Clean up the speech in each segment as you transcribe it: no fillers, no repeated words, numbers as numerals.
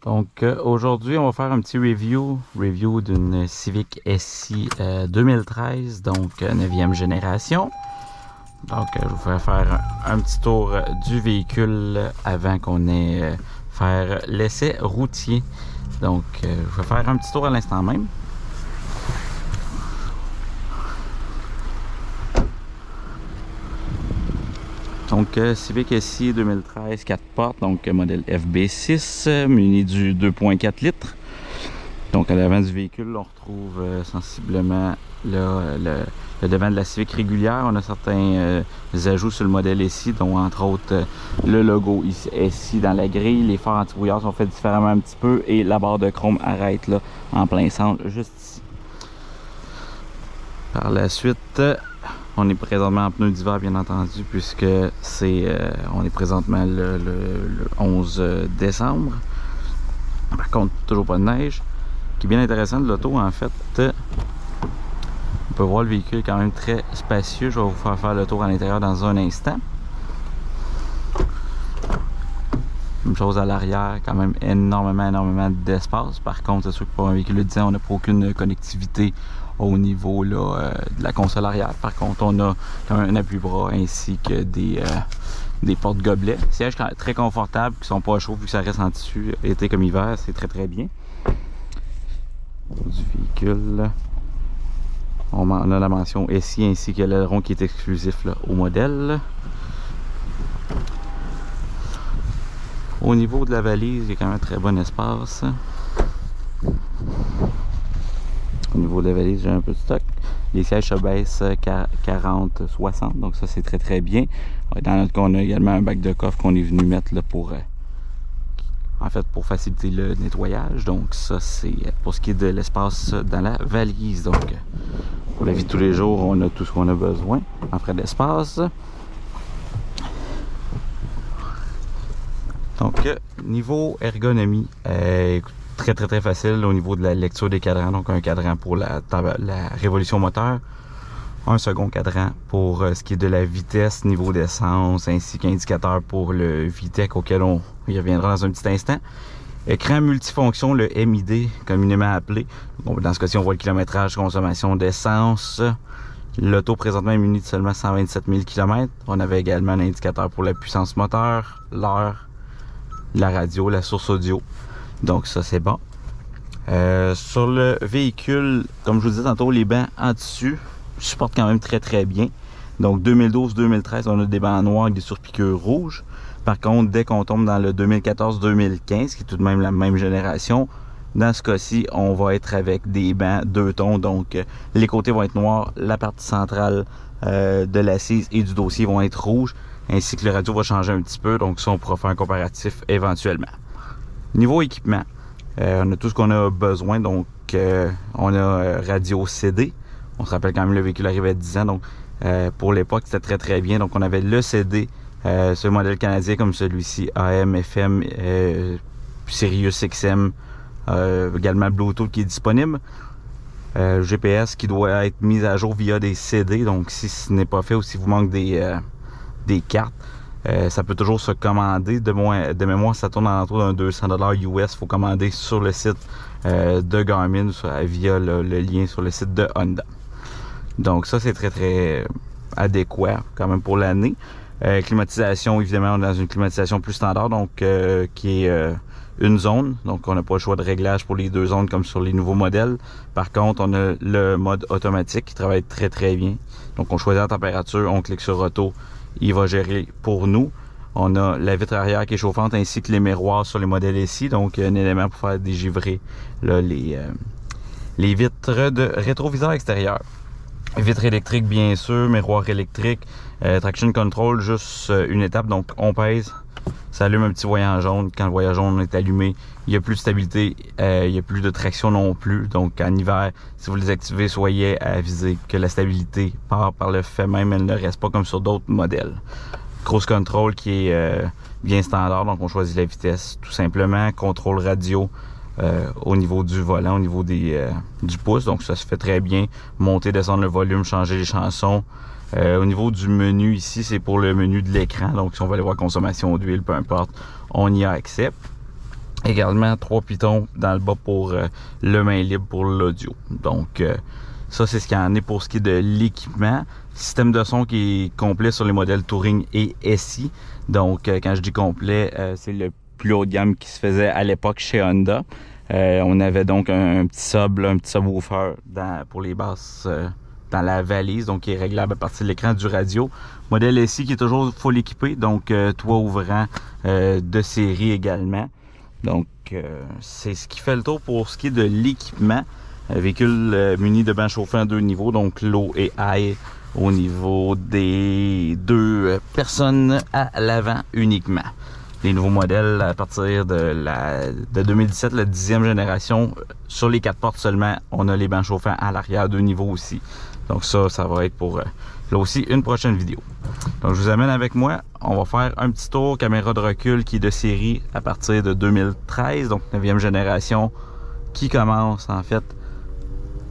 Donc aujourd'hui, on va faire un petit review d'une Civic SI 2013, donc 9e génération. Donc je vous ferai faire un petit tour du véhicule avant qu'on ait faire l'essai routier. Donc je vais faire un petit tour à l'instant même. Donc Civic SI 2013 4 portes, donc modèle FB6, muni du 2.4 litres. Donc à l'avant du véhicule, on retrouve sensiblement le devant de la Civic régulière. On a certains ajouts sur le modèle SI, dont entre autres le logo SI dans la grille. Les phares anti-brouillard sont faits différemment un petit peu et la barre de chrome arrête là en plein centre, juste ici. Par la suite, on est présentement en pneus d'hiver, bien entendu, puisque on est présentement le 11 décembre. Par contre, toujours pas de neige. Ce qui est bien intéressant de l'auto, en fait, on peut voir le véhicule quand même très spacieux. Je vais vous faire le tour à l'intérieur dans un instant. Même chose à l'arrière, quand même énormément d'espace. Par contre, c'est sûr que pour un véhicule de 10 ans, on n'a pas aucune connectivité au niveau là, de la console arrière. Par contre, on a quand même un appui-bras ainsi que des portes gobelets. Sièges très confortables qui sont pas chauds vu que ça reste en tissu été comme hiver, c'est très bien. Du véhicule, on a la mention SI ainsi que l'aileron qui est exclusif là, au modèle. Au niveau de la valise, il y a quand même un très bon espace. Au niveau de la valise, j'ai un peu de stock. Les sièges se baissent 40-60, donc ça c'est très bien. Dans notre cas, on a également un bac de coffre qu'on est venu mettre là, pour faciliter le nettoyage. Donc ça c'est pour ce qui est de l'espace dans la valise. Donc pour la vie de tous les jours, on a tout ce qu'on a besoin en frais d'espace. Donc niveau ergonomie, très facile au niveau de la lecture des cadrans. Donc un cadran pour la révolution moteur, un second cadran pour ce qui est de la vitesse, niveau d'essence, ainsi qu'indicateur pour le VTEC auquel on y reviendra dans un petit instant. Écran multifonction, le MID communément appelé. Bon, dans ce cas-ci, on voit le kilométrage, consommation d'essence. L'auto présentement est munie de seulement 127 000 km. On avait également un indicateur pour la puissance moteur, l'heure, la radio, la source audio. Donc ça c'est bon. Sur le véhicule, comme je vous disais tantôt, les bancs en tissu supportent quand même très bien. Donc 2012-2013, on a des bancs noirs avec des surpiqûres rouges. Par contre, dès qu'on tombe dans le 2014-2015, qui est tout de même la même génération, dans ce cas-ci, on va être avec des bancs 2 tons. Donc les côtés vont être noirs, la partie centrale de l'assise et du dossier vont être rouges, ainsi que le radio va changer un petit peu. Donc ça, on pourra faire un comparatif éventuellement. Niveau équipement, on a tout ce qu'on a besoin. Donc on a radio CD. On se rappelle quand même le véhicule arrivait à 10 ans. Donc pour l'époque, c'était très bien. Donc on avait le CD, ce modèle canadien comme celui-ci, AM, FM, Sirius XM, également Bluetooth qui est disponible. GPS qui doit être mis à jour via des CD. Donc si ce n'est pas fait ou si vous manque des cartes, ça peut toujours se commander. De mémoire, ça tourne en autour d'un 200$ US. Il faut commander sur le site de Garmin via le lien sur le site de Honda. Donc ça, c'est très adéquat quand même pour l'année. Climatisation, évidemment, on est dans une climatisation plus standard, donc qui est une zone. Donc on n'a pas le choix de réglage pour les 2 zones comme sur les nouveaux modèles. Par contre, on a le mode automatique qui travaille très bien. Donc on choisit la température, on clique sur auto. Il va gérer pour nous. On a la vitre arrière qui est chauffante ainsi que les miroirs sur les modèles ici. Donc un élément pour faire dégivrer là, les vitres de rétroviseur extérieur. Vitre électrique bien sûr, miroir électrique, traction control, juste une étape. Donc on pèse, ça allume un petit voyant jaune. Quand le voyant jaune est allumé, il n'y a plus de stabilité, il n'y a plus de traction non plus. Donc en hiver, si vous les activez, soyez avisés que la stabilité part par le fait même, elle ne reste pas comme sur d'autres modèles. Cruise control qui est bien standard, donc on choisit la vitesse tout simplement. Contrôle radio au niveau du volant, au niveau du pouce, donc ça se fait très bien. Monter, descendre le volume, changer les chansons. Au niveau du menu ici, c'est pour le menu de l'écran, donc si on veut aller voir consommation d'huile, peu importe, on y a accès. Également 3 pitons dans le bas pour le main libre pour l'audio. Donc ça, c'est ce qu'il y en est pour ce qui est de l'équipement. Système de son qui est complet sur les modèles Touring et SI. Donc quand je dis complet, c'est le plus haut de gamme qui se faisait à l'époque chez Honda. On avait donc un petit subwoofer pour les basses dans la valise, donc qui est réglable à partir de l'écran du radio. Modèle SI qui est toujours full équipé, donc toit ouvrant de série également. Donc c'est ce qui fait le tour pour ce qui est de l'équipement. Véhicule muni de banc chauffant à 2 niveaux, donc low et high au niveau des 2 personnes à l'avant uniquement. Les nouveaux modèles à partir de 2017, la 10e génération, sur les 4 portes seulement, on a les bancs chauffants à l'arrière, 2 niveaux aussi. Donc ça va être pour là aussi une prochaine vidéo. Donc je vous amène avec moi, on va faire un petit tour caméra de recul qui est de série à partir de 2013, donc 9e génération qui commence en fait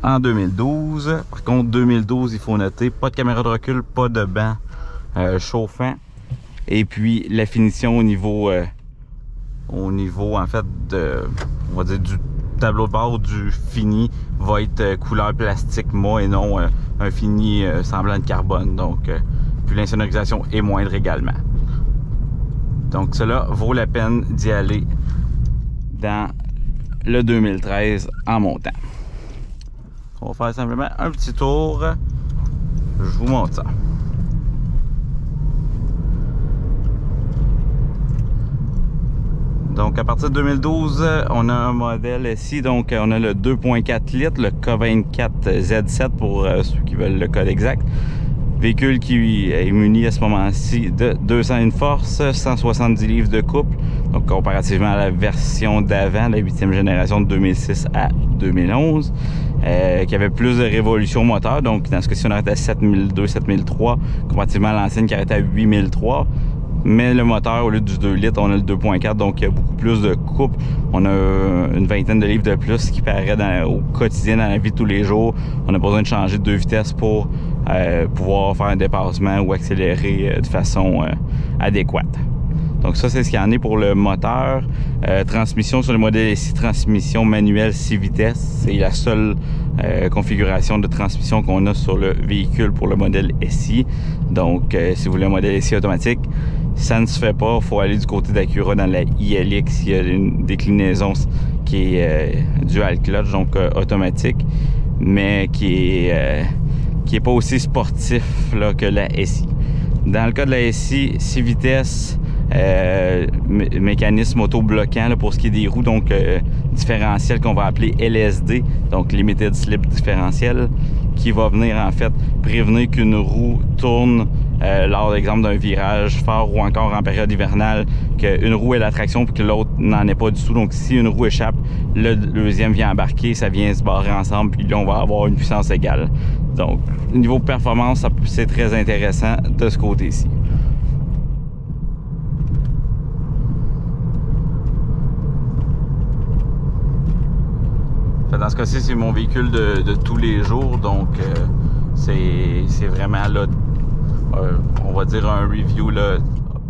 en 2012. Par contre 2012, il faut noter, pas de caméra de recul, pas de banc chauffant. Et puis la finition au niveau en fait on va dire du tableau de bord du fini va être couleur plastique mat et non un fini semblant de carbone. Donc puis l'insonorisation est moindre également. Donc cela vaut la peine d'y aller dans le 2013 en montant. On va faire simplement un petit tour. Je vous montre ça. Donc à partir de 2012, on a un modèle ici, donc on a le 2.4 litres, le K24 Z7 pour ceux qui veulent le code exact. Véhicule qui est muni à ce moment-ci de 201 force, 170 livres de couple, donc comparativement à la version d'avant, la 8e génération de 2006 à 2011, qui avait plus de révolution moteur. Donc dans ce cas-ci, on arrête à 7002, 7003, comparativement à l'ancienne qui arrêtait à 8003. Mais le moteur, au lieu du 2 litres, on a le 2.4, donc il y a beaucoup plus de couple. On a une vingtaine de livres de plus qui paraît au quotidien, dans la vie de tous les jours. On a besoin de changer de 2 vitesses pour pouvoir faire un dépassement ou accélérer de façon adéquate. Donc ça, c'est ce qu'il y en est pour le moteur. Transmission sur le modèle SI, transmission manuelle 6 vitesses. C'est la seule configuration de transmission qu'on a sur le véhicule pour le modèle SI. Donc si vous voulez un modèle SI automatique, ça ne se fait pas. Il faut aller du côté d'Acura dans la ILX. Il y a une déclinaison qui est dual clutch, donc automatique, mais qui est pas aussi sportif là, que la SI. Dans le cas de la SI, 6 vitesses, mécanisme auto-bloquant pour ce qui est des roues, donc différentiel qu'on va appeler LSD, donc Limited Slip Differentiel, qui va venir en fait prévenir qu'une roue tourne lors d'exemple d'un virage fort ou encore en période hivernale, qu'une roue ait la traction puis que l'autre n'en ait pas du tout. Donc si une roue échappe, le deuxième vient embarquer, ça vient se barrer ensemble, puis là on va avoir une puissance égale. Donc niveau performance, c'est très intéressant de ce côté-ci. Dans ce cas-ci, c'est mon véhicule de tous les jours, donc c'est vraiment là, on va dire un review là,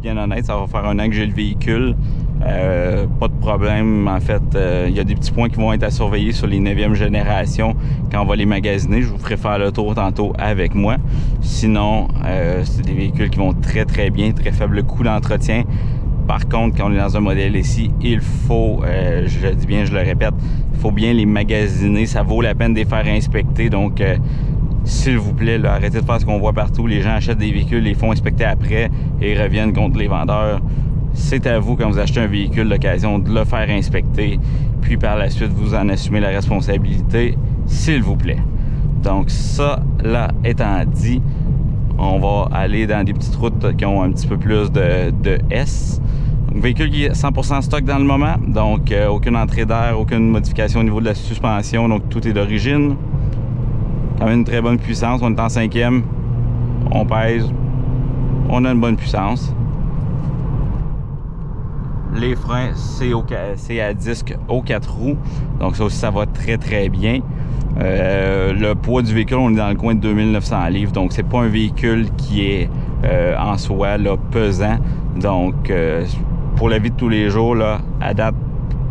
bien honnête. Ça va faire 1 an que j'ai le véhicule, pas de problème. En fait, il y a des petits points qui vont être à surveiller sur les 9e générations quand on va les magasiner. Je vous ferai faire le tour tantôt avec moi. Sinon, c'est des véhicules qui vont très très bien, très faible coût d'entretien. Par contre, quand on est dans un modèle ici, il faut, je le dis bien, je le répète, il faut bien les magasiner. Ça vaut la peine de les faire inspecter. Donc, s'il vous plaît, là, arrêtez de faire ce qu'on voit partout. Les gens achètent des véhicules, les font inspecter après et ils reviennent contre les vendeurs. C'est à vous, quand vous achetez un véhicule, l'occasion de le faire inspecter. Puis par la suite, vous en assumez la responsabilité, s'il vous plaît. Donc, ça, là, étant dit, on va aller dans des petites routes qui ont un petit peu plus de S. Donc, véhicule qui est 100% stock dans le moment, donc aucune entrée d'air, aucune modification au niveau de la suspension, donc tout est d'origine. Quand même une très bonne puissance, on est en 5e, on pèse, on a une bonne puissance. Les freins, c'est à disque aux 4 roues, donc ça aussi ça va très très bien. Le poids du véhicule, on est dans le coin de 2900 livres, donc c'est pas un véhicule qui est en soi là, pesant. Donc pour la vie de tous les jours, là, à date,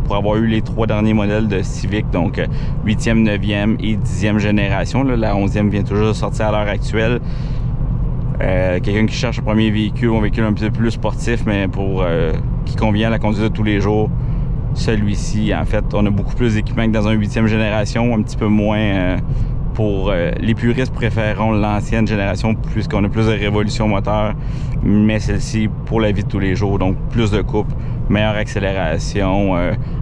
pour avoir eu les 3 derniers modèles de Civic, donc 8e, 9e et 10e génération. Là, la 11e vient toujours de sortir à l'heure actuelle. Quelqu'un qui cherche un premier véhicule, un véhicule un peu plus sportif, mais pour qui convient à la conduite de tous les jours, celui-ci, en fait, on a beaucoup plus d'équipements que dans un 8e génération, un petit peu moins pour les puristes préféreront l'ancienne génération puisqu'on a plus de révolution moteur, mais celle-ci pour la vie de tous les jours, donc plus de couple, meilleure accélération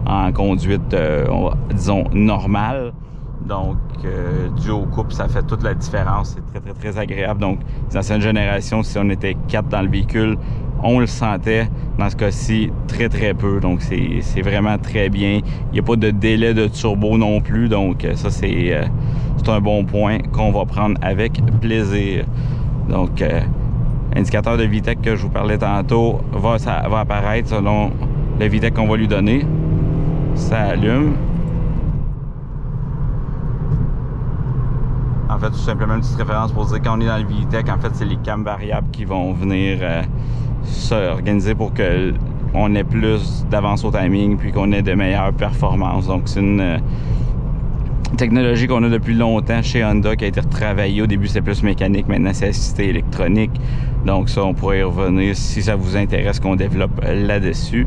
en conduite, disons, normale. Donc, dû au couple, ça fait toute la différence. C'est très, très, très agréable. Donc, les anciennes générations, si on était 4 dans le véhicule, on le sentait. Dans ce cas-ci, très, très peu. Donc, c'est vraiment très bien. Il n'y a pas de délai de turbo non plus. Donc, ça, c'est un bon point qu'on va prendre avec plaisir. Donc, indicateur de VTEC que je vous parlais tantôt ça va apparaître selon le VTEC qu'on va lui donner. Ça allume. En fait, tout simplement une petite référence pour dire quand on est dans le VTEC, en fait, c'est les cams variables qui vont venir s'organiser pour qu'on ait plus d'avance au timing puis qu'on ait de meilleures performances. Donc, c'est une technologie qu'on a depuis longtemps chez Honda qui a été retravaillée. Au début, c'était plus mécanique, maintenant, c'est assisté électronique. Donc, ça, on pourrait y revenir si ça vous intéresse qu'on développe là-dessus.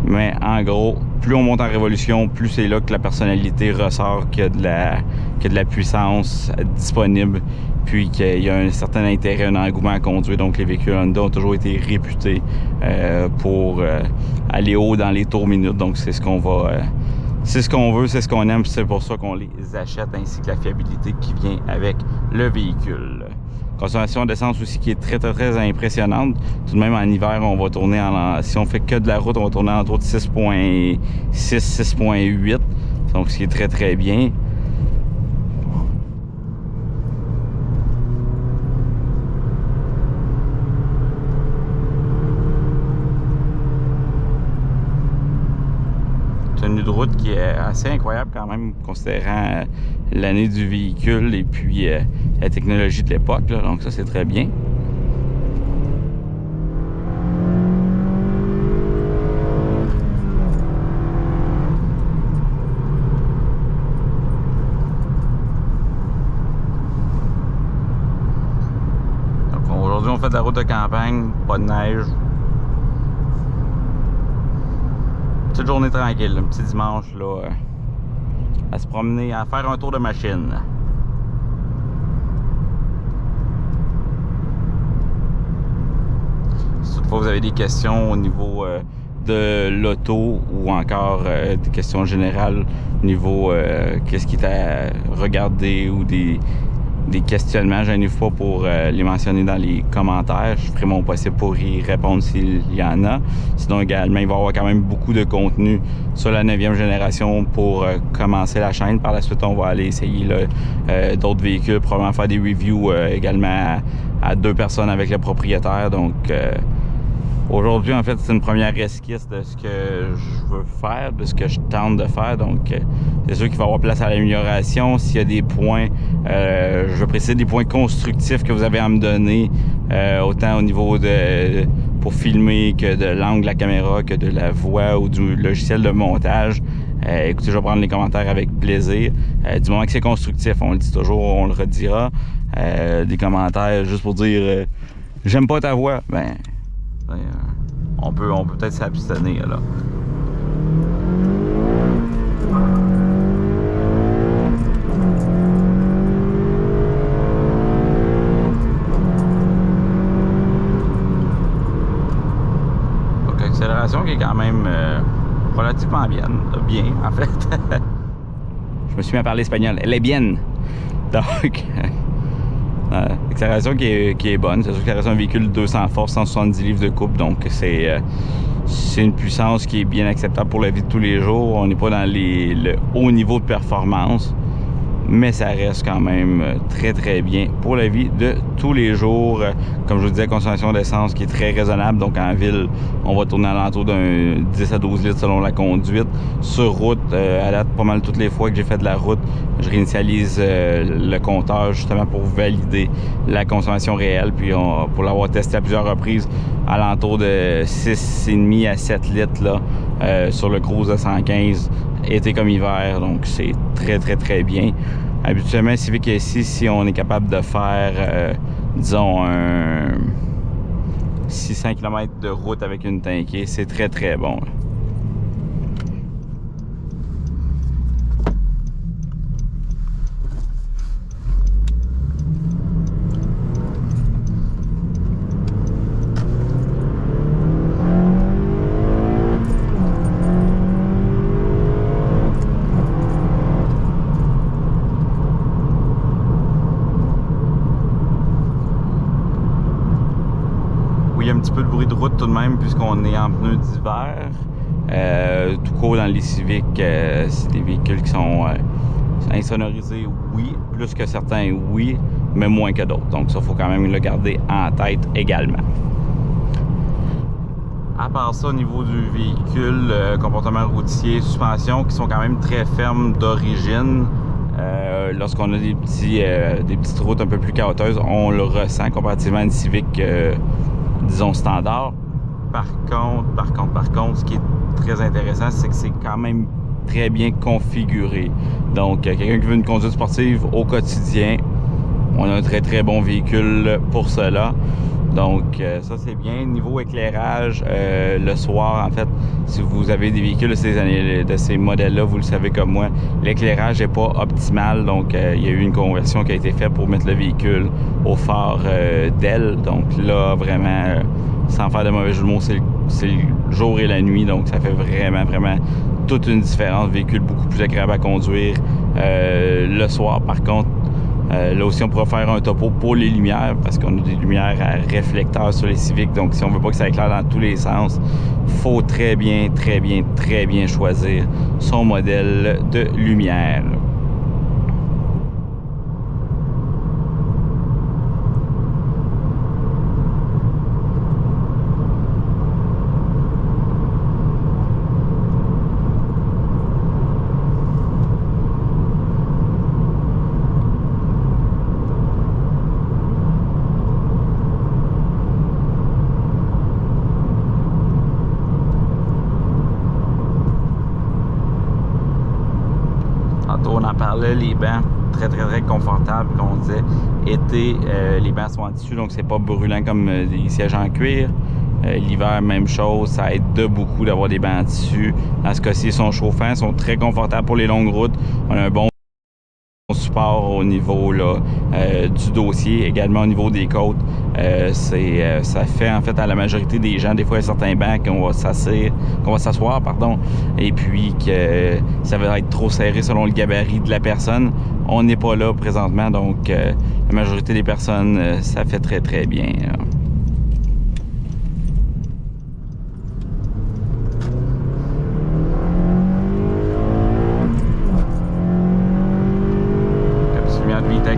Mais en gros, plus on monte en révolution, plus c'est là que la personnalité ressort, qu'il y a de la puissance disponible, puis qu'il y a un certain intérêt, un engouement à conduire. Donc les véhicules Honda ont toujours été réputés pour aller haut dans les tours minutes. Donc c'est ce qu'on va... c'est ce qu'on veut, c'est ce qu'on aime, c'est pour ça qu'on les achète, ainsi que la fiabilité qui vient avec le véhicule. Consommation d'essence aussi qui est très, très, très impressionnante. Tout de même, en hiver, on va tourner si on fait que de la route, on va tourner autour de 6.6, 6.8. Donc, ce qui est très, très bien. Tenue de route qui est assez incroyable quand même, considérant l'année du véhicule et puis la technologie de l'époque. Donc ça, c'est très bien. Donc aujourd'hui, on fait de la route de campagne, pas de neige. Petite journée tranquille, un petit dimanche là, à se promener, à faire un tour de machine. Si toutefois vous avez des questions au niveau de l'auto ou encore des questions générales au niveau qu'est-ce qui est à regarder ou des questionnements, gênez-vous pas pour les mentionner dans les commentaires. Je ferai mon possible pour y répondre s'il y en a. Sinon également, il va y avoir quand même beaucoup de contenu sur la 9e génération pour commencer la chaîne. Par la suite, on va aller essayer d'autres véhicules, probablement faire des reviews également à 2 personnes avec le propriétaire. Donc aujourd'hui, en fait, c'est une première esquisse de ce que je veux faire, de ce que je tente de faire. Donc, c'est sûr qu'il va y avoir place à l'amélioration. S'il y a des points, je veux préciser des points constructifs que vous avez à me donner, autant au niveau pour filmer que de l'angle de la caméra, que de la voix ou du logiciel de montage. Écoutez, je vais prendre les commentaires avec plaisir. Du moment que c'est constructif, on le dit toujours, on le redira. Des commentaires juste pour dire j'aime pas ta voix, ben... on peut peut-être s'abstenir là. Donc accélération qui est quand même relativement bien en fait. Je me suis mis à parler espagnol. Elle est bien. Donc l'accélération qui est bonne. C'est sûr qu'elle reste un véhicule de 200 force, 170 livres de couple, donc c'est une puissance qui est bien acceptable pour la vie de tous les jours. On n'est pas dans le haut niveau de performance, mais ça reste quand même très très bien pour la vie de tous les jours. Comme je vous disais, consommation d'essence qui est très raisonnable, donc en ville on va tourner à l'entour d'un 10 à 12 litres selon la conduite. Sur route, à date, pas mal toutes les fois que j'ai fait de la route, je réinitialise le compteur justement pour valider la consommation réelle, puis pour l'avoir testé à plusieurs reprises, à l'entour de 6,5 à 7 litres là, sur le cruise de 115, été comme hiver, donc c'est très très très bien. Habituellement, Civic ici, si on est capable de faire, disons, un 600 km de route avec une tankée, c'est très très bon. Oui, il y a un petit peu de bruit de route tout de même puisqu'on est en pneus d'hiver. Tout court dans les Civic, c'est des véhicules qui sont insonorisés, oui, plus que certains, oui, mais moins que d'autres. Donc ça, il faut quand même le garder en tête également. À part ça, au niveau du véhicule, comportement routier, suspension, qui sont quand même très fermes d'origine. Lorsqu'on a des petites routes un peu plus caoteuses, on le ressent comparativement à une Civic, disons, standard. Par contre, ce qui est très intéressant, c'est que c'est quand même très bien configuré. Donc, quelqu'un qui veut une conduite sportive au quotidien, on a un très très bon véhicule pour cela. Donc, ça c'est bien. Niveau éclairage, le soir, en fait, si vous avez des véhicules de ces modèles-là, vous le savez comme moi, l'éclairage n'est pas optimal. Donc, il y a eu une conversion qui a été faite pour mettre le véhicule au phare d'aile. Donc là, vraiment, sans faire de mauvais jeu de mots, c'est le jour et la nuit. Donc, ça fait vraiment, vraiment toute une différence. Véhicule beaucoup plus agréable à conduire. Le soir, par contre, là aussi, on pourra faire un topo pour les lumières parce qu'on a des lumières à réflecteurs sur les Civic. Donc, si on veut pas que ça éclaire dans tous les sens, faut très bien choisir son modèle de lumière. On en parlait, les bancs très confortables, qu'on disait été, les bancs sont en tissu, donc c'est pas brûlant comme des sièges en cuir. L'hiver, même chose, ça aide de beaucoup d'avoir des bancs en tissu. Dans ce cas-ci, ils sont chauffants, sont très confortables pour les longues routes. On a un bon support au niveau là, du dossier, également au niveau des côtes. Ça fait en fait à la majorité des gens, des fois il y a certains bancs qu'on va s'asseoir, pardon, et puis que ça va être trop serré selon le gabarit de la personne. On n'est pas là présentement, donc la majorité des personnes, ça fait très bien. Là.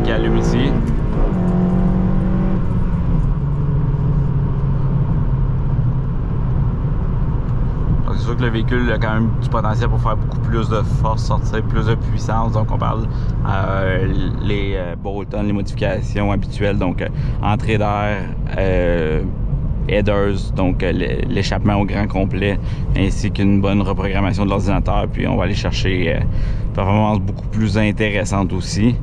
Qui allume ici. Donc c'est sûr que le véhicule a quand même du potentiel pour faire beaucoup plus de force, sortir plus de puissance. Donc on parle les Bolton, les modifications habituelles, donc entrée d'air, headers, donc l'échappement au grand complet, ainsi qu'une bonne reprogrammation de l'ordinateur. Puis on va aller chercher une performance beaucoup plus intéressante aussi.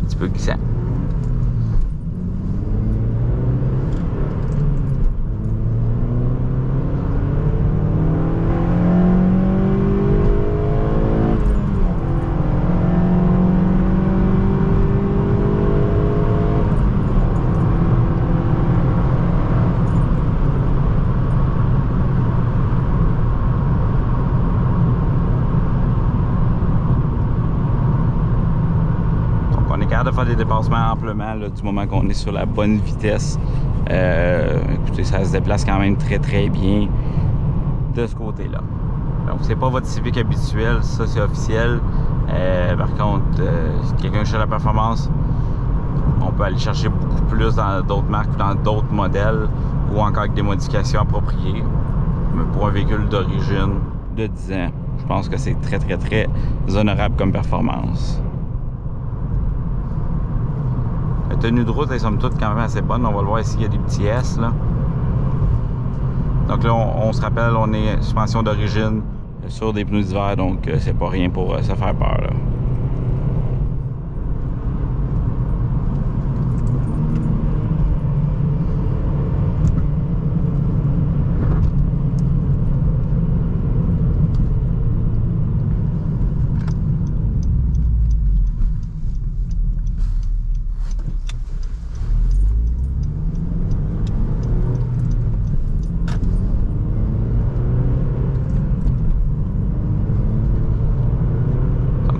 Un peu glissant. capable de faire des dépassements amplement là, du moment qu'on est sur la bonne vitesse. Écoutez, ça se déplace quand même très très bien de ce côté-là. Donc c'est pas votre Civic habituel, ça c'est officiel. Par contre, si quelqu'un cherche la performance, on peut aller chercher beaucoup plus dans d'autres marques ou dans d'autres modèles ou encore avec des modifications appropriées. Mais pour un véhicule d'origine de 10 ans, je pense que c'est très très très honorable comme performance. La tenue de route est somme toute quand même assez bonne. On va le voir ici, il y a des petits S là. Donc là, on se rappelle, on est suspension d'origine sur des pneus d'hiver, donc c'est pas rien pour se faire peur là.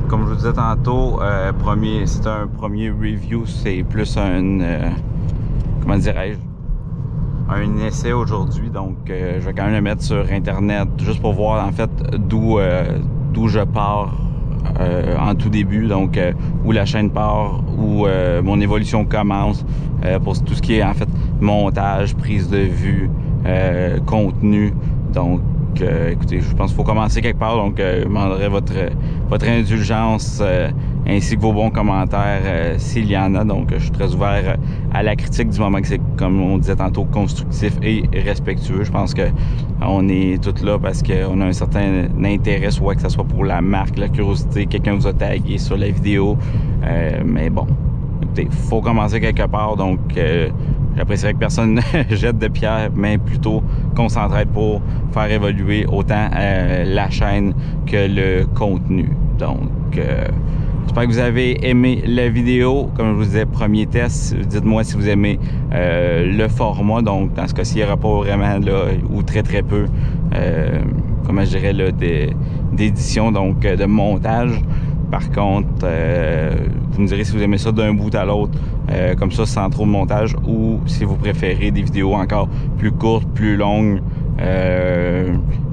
Comme je vous disais tantôt, c'est un premier review, c'est plus un, comment dirais-je, un essai aujourd'hui, donc je vais quand même le mettre sur internet juste pour voir en fait d'où je pars en tout début, donc où la chaîne part, où mon évolution commence pour tout ce qui est en fait montage, prise de vue, contenu, donc écoutez, je pense qu'il faut commencer quelque part, donc je demanderai votre indulgence ainsi que vos bons commentaires s'il y en a. Donc je suis très ouvert à la critique du moment que c'est, comme on disait tantôt, constructif et respectueux. Je pense que on est tous là parce qu'on a un certain intérêt, soit que ce soit pour la marque, la curiosité, quelqu'un vous a tagué sur la vidéo, mais bon, écoutez, faut commencer quelque part, donc j'apprécierais que personne ne jette de pierre, mais plutôt qu'on s'entraide pour faire évoluer autant la chaîne que le contenu. Donc, j'espère que vous avez aimé la vidéo. Comme je vous disais, premier test. Dites-moi si vous aimez le format. Donc, dans ce cas-ci, il n'y aura pas vraiment, là, ou très très peu, comment je dirais, là, d'édition, donc de montage. Par contre, vous me direz si vous aimez ça d'un bout à l'autre, comme ça sans trop de montage, ou si vous préférez des vidéos encore plus courtes, plus longues.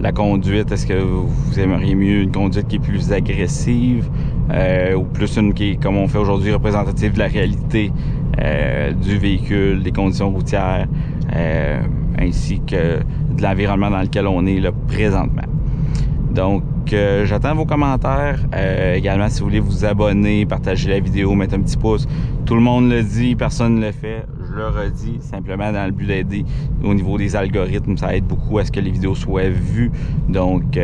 La conduite, est-ce que vous aimeriez mieux une conduite qui est plus agressive ou plus une qui est, comme on fait aujourd'hui, représentative de la réalité du véhicule, des conditions routières, ainsi que de l'environnement dans lequel on est là, présentement. Donc, j'attends vos commentaires. Également, si vous voulez vous abonner, partager la vidéo, mettre un petit pouce. Tout le monde le dit, personne ne le fait. Je le redis, simplement dans le but d'aider au niveau des algorithmes. Ça aide beaucoup à ce que les vidéos soient vues. Donc,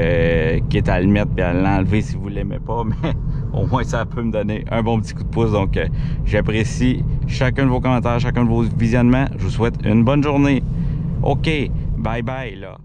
quitte à le mettre et à l'enlever si vous ne l'aimez pas, mais au moins ça peut me donner un bon petit coup de pouce. Donc, j'apprécie chacun de vos commentaires, chacun de vos visionnements. Je vous souhaite une bonne journée. OK, bye bye là.